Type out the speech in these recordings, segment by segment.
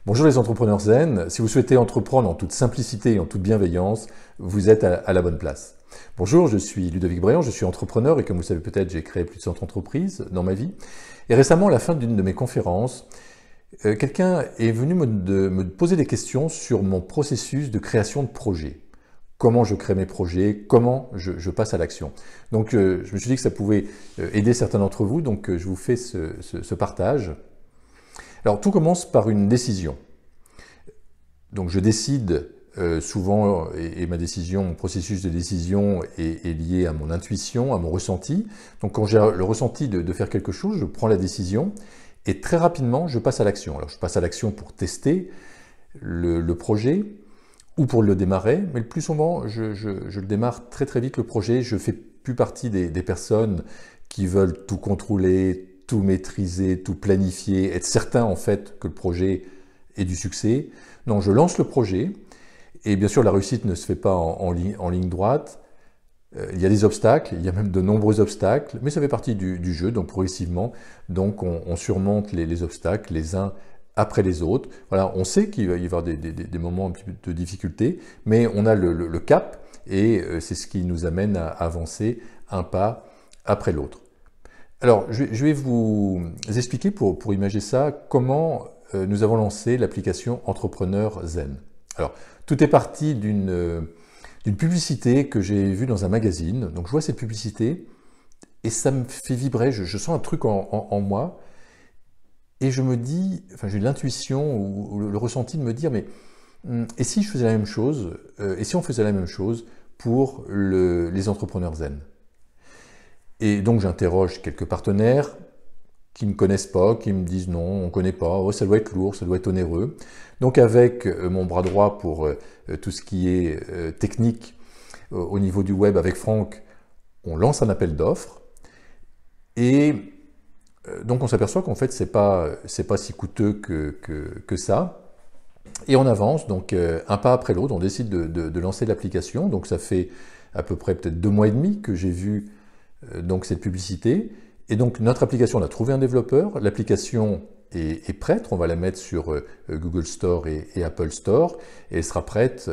Bonjour les entrepreneurs zen, si vous souhaitez entreprendre en toute simplicité et en toute bienveillance, vous êtes à la bonne place. Bonjour, je suis Ludovic Bréant, je suis entrepreneur et comme vous le savez peut-être, j'ai créé plus de 100 entreprises dans ma vie. Et récemment, à la fin d'une de mes conférences, quelqu'un est venu me poser des questions sur mon processus de création de projet. Comment je crée mes projets, comment je passe à l'action. Donc je me suis dit que ça pouvait aider certains d'entre vous, donc je vous fais ce partage. Alors tout commence par une décision. Donc je décide souvent, et ma décision, mon processus de décision est lié à mon intuition, à mon ressenti. Donc quand j'ai le ressenti de faire quelque chose, je prends la décision et très rapidement je passe à l'action. Alors je passe à l'action pour tester le projet ou pour le démarrer, mais le plus souvent je le démarre très vite le projet. Je fais plus partie des personnes qui veulent tout contrôler, tout maîtriser, tout planifier, être certain en fait que le projet ait du succès. Non, je lance le projet et bien sûr la réussite ne se fait pas en ligne droite. Il y a des obstacles, il y a même de nombreux obstacles, mais ça fait partie du jeu, donc progressivement, donc on surmonte les obstacles les uns après les autres. Voilà, on sait qu'il va y avoir des moments un petit peu de difficulté, mais on a le cap et c'est ce qui nous amène à avancer un pas après l'autre. Alors, je vais vous expliquer pour imaginer ça, comment nous avons lancé l'application Entrepreneur Zen. Alors, tout est parti d'une publicité que j'ai vue dans un magazine. Donc, je vois cette publicité et ça me fait vibrer, je sens un truc en moi et je me dis, enfin j'ai l'intuition ou le ressenti de me dire, mais et si je faisais la même chose, et si on faisait la même chose pour les entrepreneurs zen? Et donc j'interroge quelques partenaires qui ne me connaissent pas, qui me disent non, on ne connaît pas, oh, ça doit être lourd, ça doit être onéreux. Donc avec mon bras droit pour tout ce qui est technique au niveau du web avec Franck, on lance un appel d'offres et donc on s'aperçoit qu'en fait c'est pas si coûteux que ça. Et on avance, donc un pas après l'autre, on décide de lancer l'application. Donc ça fait à peu près peut-être 2 mois et demi que j'ai vu donc cette publicité. Et donc notre application, on a trouvé un développeur, l'application est prête, on va la mettre sur Google Store et Apple Store, et elle sera prête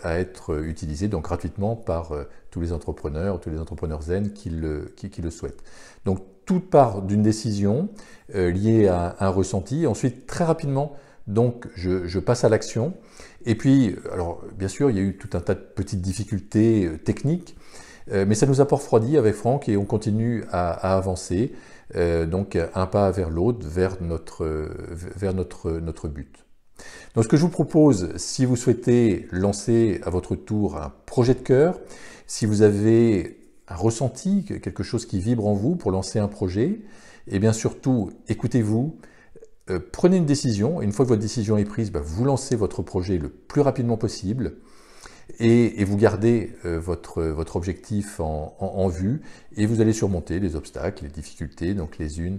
à être utilisée donc gratuitement par tous les entrepreneurs zen qui le souhaitent. Donc tout part d'une décision liée à un ressenti. Ensuite, très rapidement, donc je passe à l'action. Et puis, alors bien sûr, il y a eu tout un tas de petites difficultés techniques, mais ça nous a pas refroidi avec Franck et on continue à avancer, donc un pas vers l'autre, vers notre but. Donc ce que je vous propose, si vous souhaitez lancer à votre tour un projet de cœur, si vous avez un ressenti, quelque chose qui vibre en vous pour lancer un projet, et bien surtout, écoutez-vous, prenez une décision, et une fois que votre décision est prise, vous lancez votre projet le plus rapidement possible, et vous gardez votre objectif en vue, et vous allez surmonter les obstacles, les difficultés, donc les unes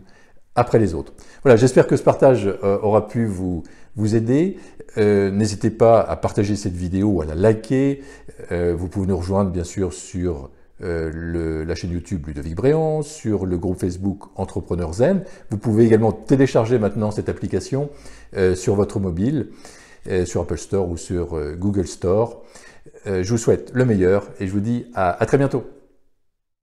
après les autres. Voilà, j'espère que ce partage aura pu vous aider. N'hésitez pas à partager cette vidéo, à la liker. Vous pouvez nous rejoindre bien sûr sur la chaîne YouTube Ludovic Bréant, sur le groupe Facebook Entrepreneur Zen. Vous pouvez également télécharger maintenant cette application sur votre mobile, sur Apple Store ou sur Google Store. Je vous souhaite le meilleur et je vous dis à très bientôt.